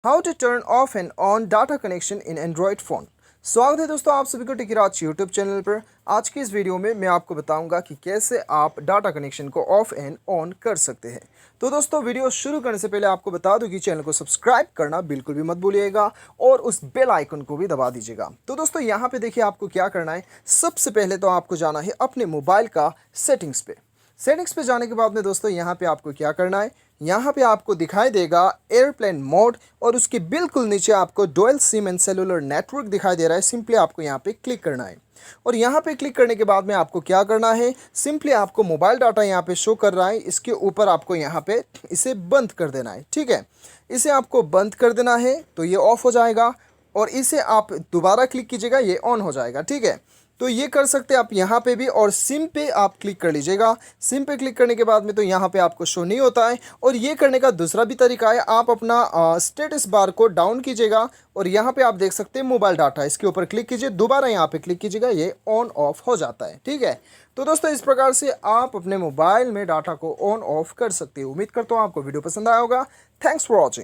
How to turn off and on data connection in Android phone. स्वागत है दोस्तों आप सभी को टेकीराज यूट्यूब चैनल पर। आज की इस वीडियो में मैं आपको बताऊंगा कि कैसे आप डाटा कनेक्शन को ऑफ एंड ऑन कर सकते हैं। तो दोस्तों वीडियो शुरू करने से पहले आपको बता दूं कि चैनल को सब्सक्राइब करना बिल्कुल भी मत भूलिएगा और उस बेल आइकन को भी दबा दीजिएगा। तो दोस्तों यहाँ पे देखिए आपको क्या करना है। सबसे पहले तो आपको जाना है अपने मोबाइल का सेटिंग्स पे। सेटिंग्स पे जाने के बाद में दोस्तों यहाँ पे आपको क्या करना है, यहाँ पे आपको दिखाई देगा एयरप्लेन मोड और उसके बिल्कुल नीचे आपको dual SIM and cellular network दिखाई दे रहा है। सिंपली आपको यहाँ पे क्लिक करना है और यहाँ पे क्लिक करने के बाद में आपको क्या करना है, सिंपली आपको मोबाइल डाटा यहाँ पे शो कर रहा है, इसके ऊपर आपको यहाँ पे इसे बंद कर देना है। ठीक है, इसे आपको बंद कर देना है तो ये ऑफ हो जाएगा और इसे आप दोबारा क्लिक कीजिएगा, ये ऑन हो जाएगा। ठीक है, तो ये कर सकते हैं आप यहाँ पे भी और सिम पे आप क्लिक कर लीजिएगा। सिम पे क्लिक करने के बाद में तो यहाँ पे आपको शो नहीं होता है। और ये करने का दूसरा भी तरीका है, आप अपना स्टेटस बार को डाउन कीजिएगा और यहाँ पे आप देख सकते हैं मोबाइल डाटा, इसके ऊपर क्लिक कीजिए, दोबारा यहाँ पे क्लिक कीजिएगा, ये ऑन ऑफ हो जाता है। ठीक है, तो दोस्तों इस प्रकार से आप अपने मोबाइल में डाटा को ऑन ऑफ कर सकते हैं। उम्मीद करता हूँ आपको वीडियो पसंद आया होगा। Thanks for watching.